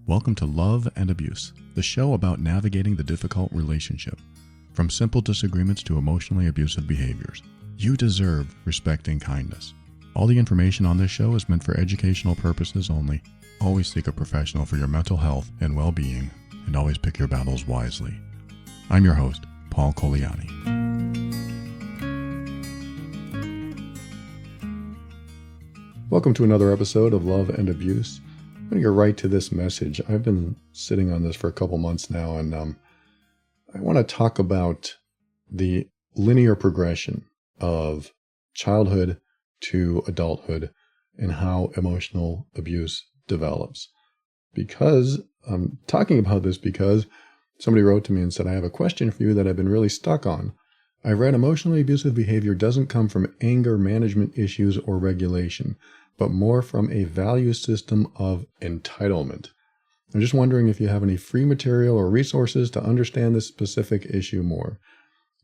Welcome to Love and Abuse, the show about navigating the difficult relationship. From simple disagreements to emotionally abusive behaviors, you deserve respect and kindness. All the information on this show is meant for educational purposes only. Always seek a professional for your mental health and well-being, and always pick your battles wisely. I'm your host, Paul Coliani. Welcome to another episode of Love and Abuse. I'm going to get right to this message. I've been sitting on this for a couple months now, and I want to talk about the linear progression of childhood to adulthood and how emotional abuse develops. Because I'm talking about this because somebody wrote to me and said, I have a question for you that I've been really stuck on. I read emotionally abusive behavior doesn't come from anger management issues or regulation, but more from a value system of entitlement. I'm just wondering if you have any free material or resources to understand this specific issue more.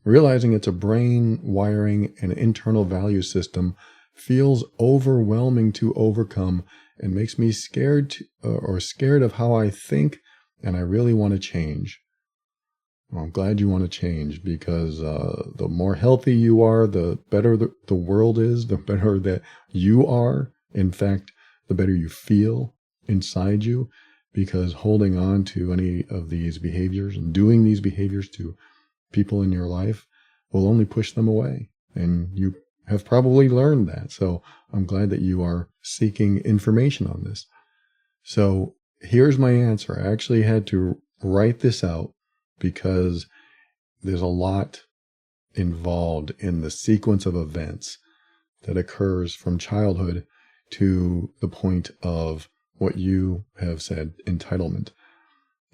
Realizing it's a brain wiring and internal value system feels overwhelming to overcome and makes me scared of how I think, and I really want to change. Well, I'm glad you want to change because the more healthy you are, the better the world is, the better that you are. In fact, the better you feel inside you, because holding on to any of these behaviors and doing these behaviors to people in your life will only push them away. And you have probably learned that. So I'm glad that you are seeking information on this. So here's my answer. I actually had to write this out because there's a lot involved in the sequence of events that occurs from childhood to the point of what you have said, entitlement.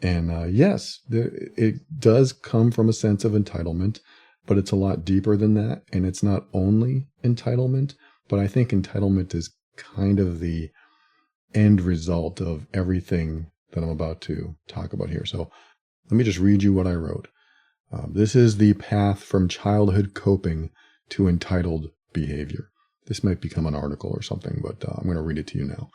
And yes, it does come from a sense of entitlement, but it's a lot deeper than that. And it's not only entitlement, but I think entitlement is kind of the end result of everything that I'm about to talk about here. So let me just read you what I wrote. This is the path from childhood coping to entitled behavior. This might become an article or something, but I'm going to read it to you now.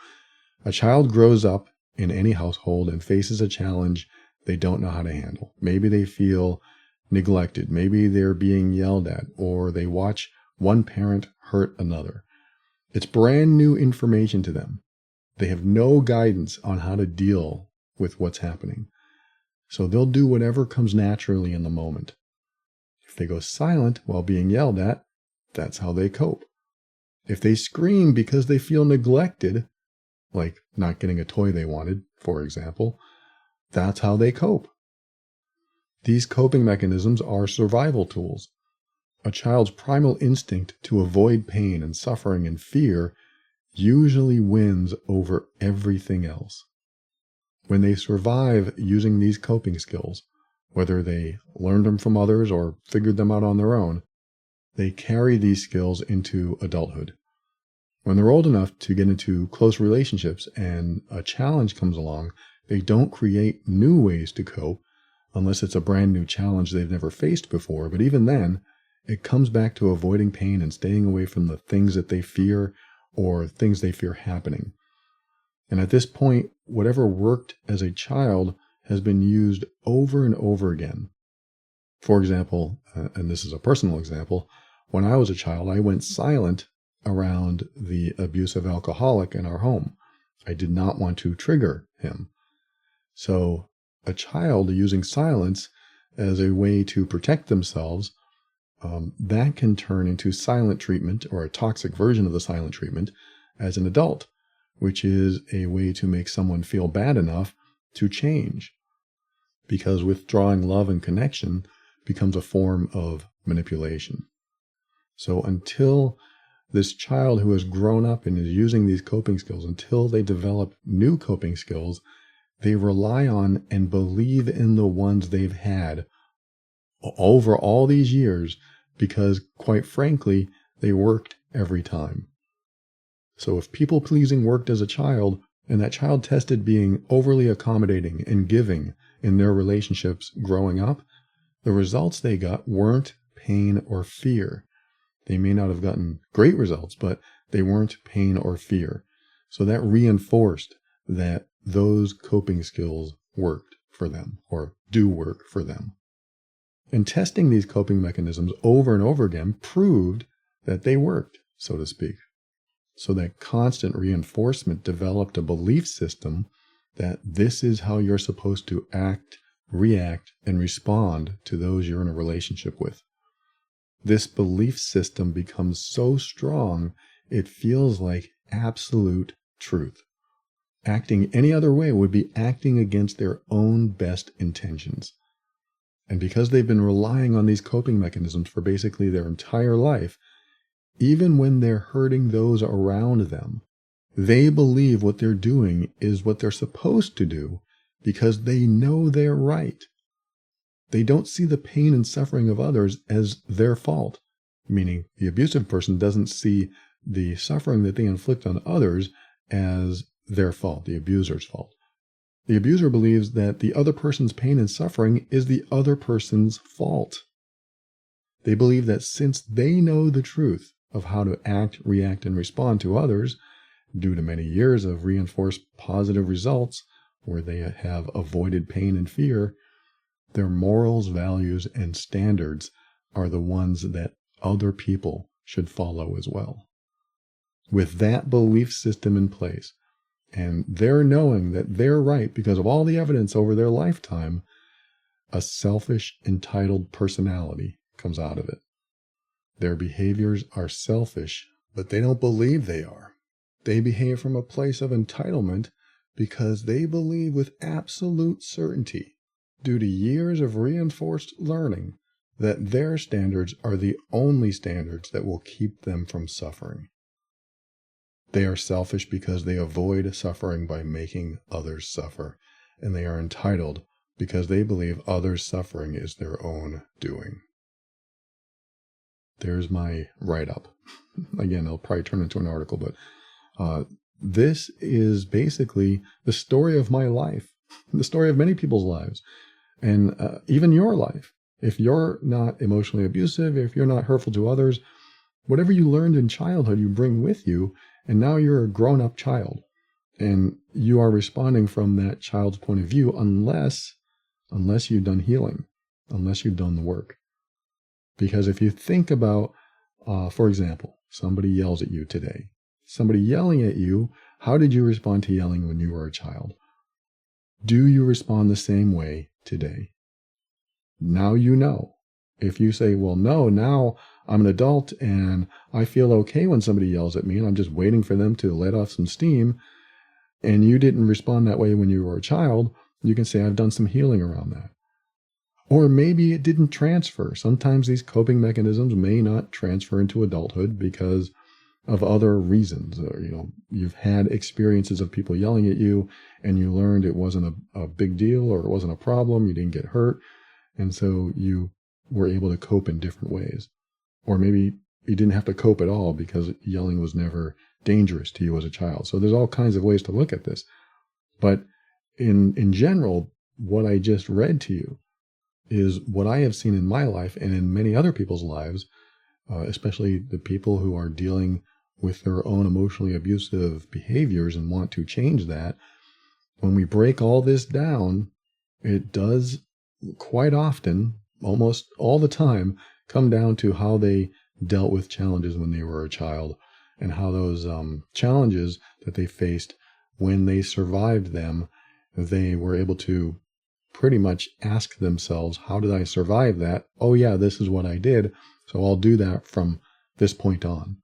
A child grows up in any household and faces a challenge they don't know how to handle. Maybe they feel neglected. Maybe they're being yelled at, or they watch one parent hurt another. It's brand new information to them. They have no guidance on how to deal with what's happening. So they'll do whatever comes naturally in the moment. If they go silent while being yelled at, that's how they cope. If they scream because they feel neglected, like not getting a toy they wanted, for example, that's how they cope. These coping mechanisms are survival tools. A child's primal instinct to avoid pain and suffering and fear usually wins over everything else. When they survive using these coping skills, whether they learned them from others or figured them out on their own, they carry these skills into adulthood. When they're old enough to get into close relationships and a challenge comes along, they don't create new ways to cope unless it's a brand new challenge they've never faced before. But even then, it comes back to avoiding pain and staying away from the things that they fear or things they fear happening. And at this point, whatever worked as a child has been used over and over again. For example, and this is a personal example, when I was a child, I went silent around the abusive alcoholic in our home. I did not want to trigger him. So a child using silence as a way to protect themselves, that can turn into silent treatment or a toxic version of the silent treatment as an adult, which is a way to make someone feel bad enough to change. Because withdrawing love and connection becomes a form of manipulation. So until this child who has grown up and is using these coping skills, until they develop new coping skills, they rely on and believe in the ones they've had over all these years because, quite frankly, they worked every time. So if people-pleasing worked as a child, and that child tested being overly accommodating and giving in their relationships growing up, the results they got weren't pain or fear. They may not have gotten great results, but they weren't pain or fear. So that reinforced that those coping skills worked for them or do work for them. And testing these coping mechanisms over and over again proved that they worked, so to speak. So that constant reinforcement developed a belief system that this is how you're supposed to act, react, and respond to those you're in a relationship with. This belief system becomes so strong, it feels like absolute truth. Acting any other way would be acting against their own best intentions. And because they've been relying on these coping mechanisms for basically their entire life, even when they're hurting those around them, they believe what they're doing is what they're supposed to do because they know they're right. They don't see the pain and suffering of others as their fault, meaning the abusive person doesn't see the suffering that they inflict on others as their fault, the abuser's fault. The abuser believes that the other person's pain and suffering is the other person's fault. They believe that since they know the truth of how to act, react, and respond to others, due to many years of reinforced positive results where they have avoided pain and fear, their morals, values, and standards are the ones that other people should follow as well. With that belief system in place, and they're knowing that they're right because of all the evidence over their lifetime, a selfish, entitled personality comes out of it. Their behaviors are selfish, but they don't believe they are. They behave from a place of entitlement because they believe with absolute certainty, due to years of reinforced learning, that their standards are the only standards that will keep them from suffering. They are selfish because they avoid suffering by making others suffer, and they are entitled because they believe others' suffering is their own doing. There's my write-up. Again, I'll probably turn into an article, but this is basically the story of my life, the story of many people's lives, and even your life. If you're not emotionally abusive, if you're not hurtful to others, whatever you learned in childhood you bring with you, and now you're a grown-up child, and you are responding from that child's point of view unless you've done healing, unless you've done the work. Because if you think about, for example, somebody yells at you today, somebody yelling at you, how did you respond to yelling when you were a child? Do you respond the same way today? Now you know. If you say, well, no, now I'm an adult and I feel okay when somebody yells at me and I'm just waiting for them to let off some steam, and you didn't respond that way when you were a child, you can say, I've done some healing around that. Or maybe it didn't transfer. Sometimes these coping mechanisms may not transfer into adulthood because of other reasons. Or, you've had experiences of people yelling at you and you learned it wasn't a big deal or it wasn't a problem. You didn't get hurt. And so you were able to cope in different ways. Or maybe you didn't have to cope at all because yelling was never dangerous to you as a child. So there's all kinds of ways to look at this. But in general, what I just read to you is what I have seen in my life and in many other people's lives, especially the people who are dealing with their own emotionally abusive behaviors and want to change that. When we break all this down, it does quite often, almost all the time, come down to how they dealt with challenges when they were a child and how those challenges that they faced, when they survived them, they were able to pretty much ask themselves, how did I survive that? Oh yeah, this is what I did. So I'll do that from this point on.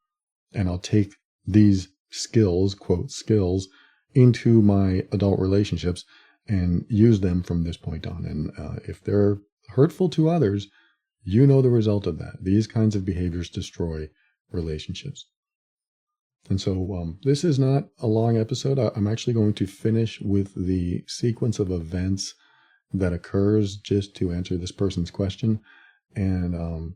And I'll take these skills, quote, skills, into my adult relationships and use them from this point on. And if they're hurtful to others, you know the result of that. These kinds of behaviors destroy relationships. And so this is not a long episode. I'm actually going to finish with the sequence of events that occurs just to answer this person's question. And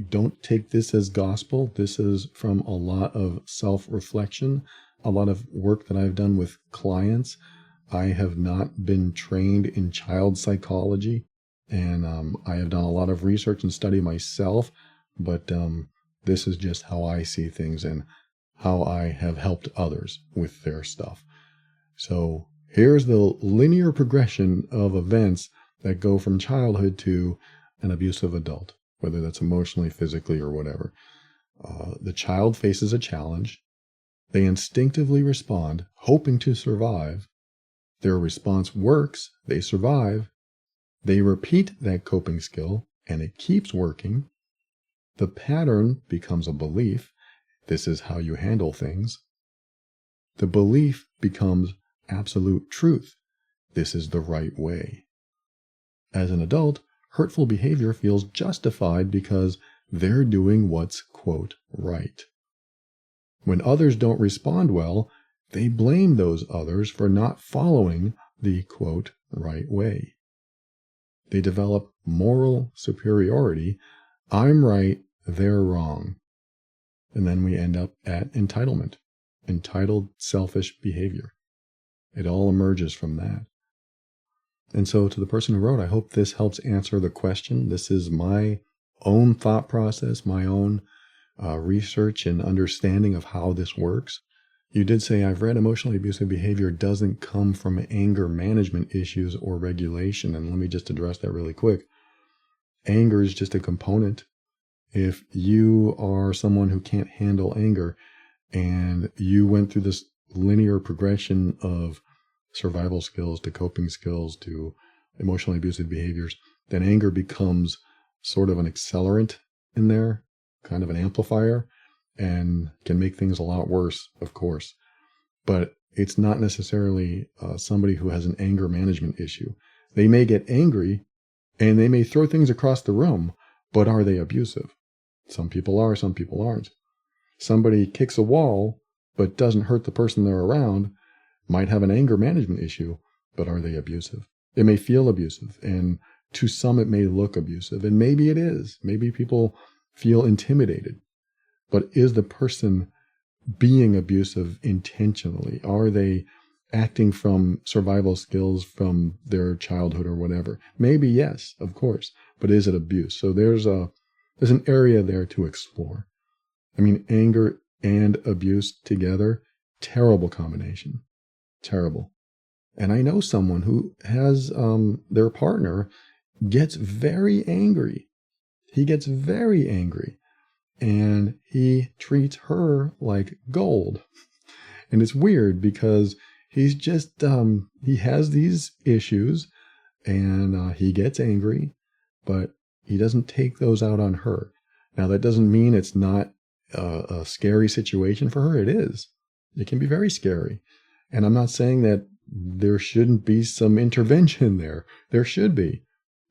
don't take this as gospel. This is from a lot of self-reflection, a lot of work that I've done with clients. I have not been trained in child psychology, and I have done a lot of research and study myself, but this is just how I see things and how I have helped others with their stuff. So Here's the linear progression of events that go from childhood to an abusive adult, whether that's emotionally, physically, or whatever. The child faces a challenge. They instinctively respond, hoping to survive. Their response works. They survive. They repeat that coping skill, and it keeps working. The pattern becomes a belief. This is how you handle things. The belief becomes absolute truth. This is the right way. As an adult, hurtful behavior feels justified because they're doing what's, quote, right. When others don't respond well, they blame those others for not following the, quote, right way. They develop moral superiority. I'm right, they're wrong. And then we end up at entitlement, entitled selfish behavior. It all emerges from that. And so to the person who wrote, I hope this helps answer the question. This is my own thought process, my own research and understanding of how this works. You did say, I've read emotionally abusive behavior doesn't come from anger management issues or regulation. And let me just address that really quick. Anger is just a component. If you are someone who can't handle anger and you went through this linear progression of survival skills to coping skills to emotionally abusive behaviors, then anger becomes sort of an accelerant in there, kind of an amplifier, and can make things a lot worse, of course. But it's not necessarily somebody who has an anger management issue. They may get angry and they may throw things across the room, but are they abusive? Some people are, some people aren't. Somebody kicks a wall but doesn't hurt the person they're around might have an anger management issue, but are they abusive? It may feel abusive, and to some it may look abusive, and maybe it is. Maybe people feel intimidated. But is the person being abusive intentionally? Are they acting from survival skills from their childhood or whatever? Maybe yes, of course, but is it abuse? So there's an area there to explore. I mean, anger and abuse together, terrible combination. Terrible. And I know someone who has their partner gets very angry. He gets very angry. And he treats her like gold. And it's weird because he's just, he has these issues and he gets angry, but he doesn't take those out on her. Now, that doesn't mean it's not a scary situation for her. It is. It can be very scary. And I'm not saying that there shouldn't be some intervention there. There should be,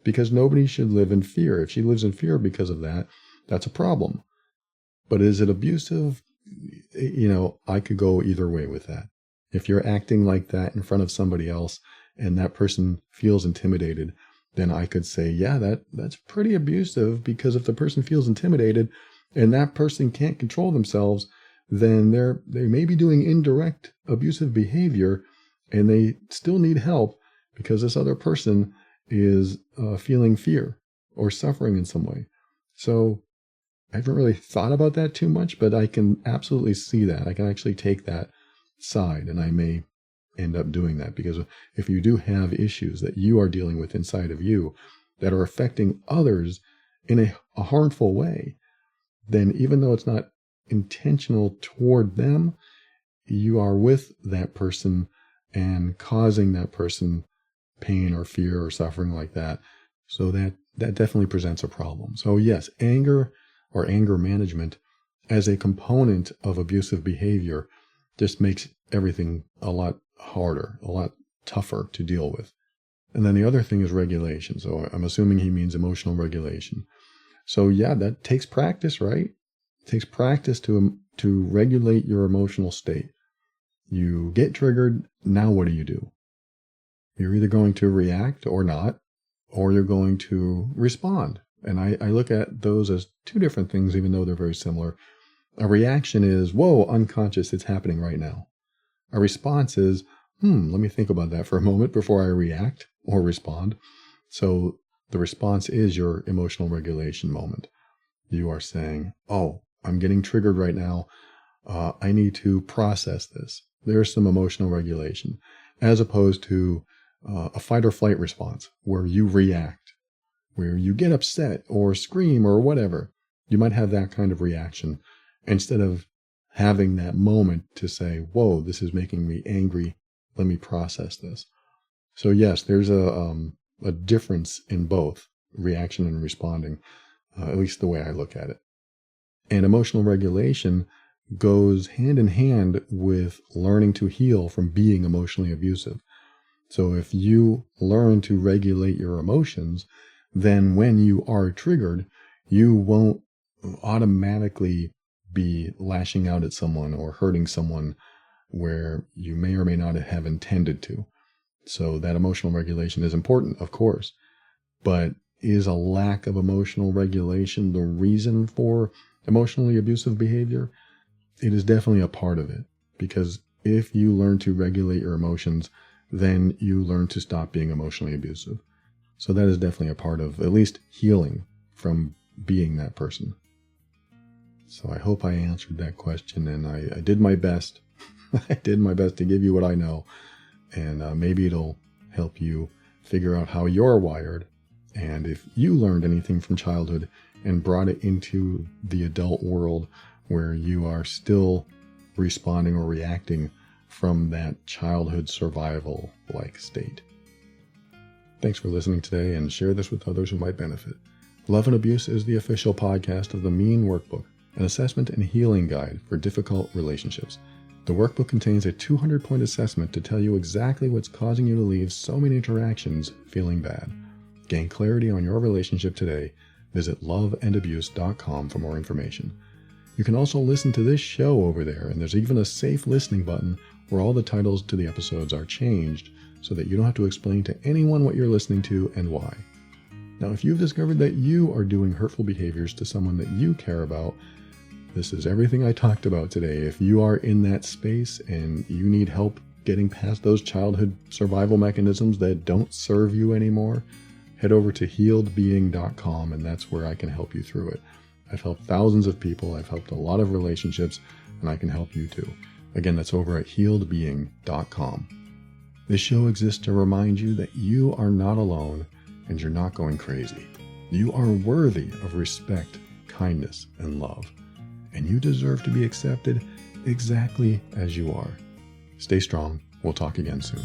because nobody should live in fear. If she lives in fear because of that, that's a problem. But is it abusive? You know, I could go either way with that. If you're acting like that in front of somebody else and that person feels intimidated, then I could say, yeah, that's pretty abusive, because if the person feels intimidated and that person can't control themselves, then they may be doing indirect abusive behavior and they still need help because this other person is feeling fear or suffering in some way. So I haven't really thought about that too much, but I can absolutely see that. I can actually take that side, and I may end up doing that, because if you do have issues that you are dealing with inside of you that are affecting others in a harmful way, then even though it's not intentional toward them, you are with that person and causing that person pain or fear or suffering like that. So that definitely presents a problem. So yes, anger or anger management as a component of abusive behavior just makes everything a lot harder, a lot tougher to deal with. And then the other thing is regulation. So I'm assuming he means emotional regulation. So yeah, that takes practice, right? It takes practice to regulate your emotional state. You get triggered, now what do? You're either going to react or not, or you're going to respond. And I look at those as two different things, even though they're very similar. A reaction is, whoa, unconscious, it's happening right now. A response is, let me think about that for a moment before I react or respond. So the response is your emotional regulation moment. You are saying, oh, I'm getting triggered right now. I need to process this. There's some emotional regulation. as opposed to a fight or flight response where you react, where you get upset or scream or whatever. You might have that kind of reaction instead of having that moment to say, whoa, this is making me angry. Let me process this. So yes, there's a difference in both reaction and responding, at least the way I look at it. And emotional regulation goes hand in hand with learning to heal from being emotionally abusive. So if you learn to regulate your emotions, then when you are triggered, you won't automatically be lashing out at someone or hurting someone where you may or may not have intended to. So that emotional regulation is important, of course, but is a lack of emotional regulation the reason for emotionally abusive behavior? It is definitely a part of it, because if you learn to regulate your emotions, then you learn to stop being emotionally abusive. So that is definitely a part of at least healing from being that person. So I hope I answered that question, and I did my best. I did my best to give you what I know, and maybe it'll help you figure out how you're wired, and if you learned anything from childhood and brought it into the adult world where you are still responding or reacting from that childhood survival-like state. Thanks for listening today, and share this with others who might benefit. Love and Abuse is the official podcast of the Mean Workbook, an assessment and healing guide for difficult relationships. The workbook contains a 200-point assessment to tell you exactly what's causing you to leave so many interactions feeling bad. Gain clarity on your relationship today. Visit loveandabuse.com for more information. You can also listen to this show over there, and there's even a safe listening button where all the titles to the episodes are changed so that you don't have to explain to anyone what you're listening to and why. Now, if you've discovered that you are doing hurtful behaviors to someone that you care about, this is everything I talked about today. If you are in that space and you need help getting past those childhood survival mechanisms that don't serve you anymore, head over to healedbeing.com, and that's where I can help you through it. I've helped thousands of people. I've helped a lot of relationships, and I can help you too. Again, that's over at healedbeing.com. This show exists to remind you that you are not alone and you're not going crazy. You are worthy of respect, kindness, and love. And you deserve to be accepted exactly as you are. Stay strong. We'll talk again soon.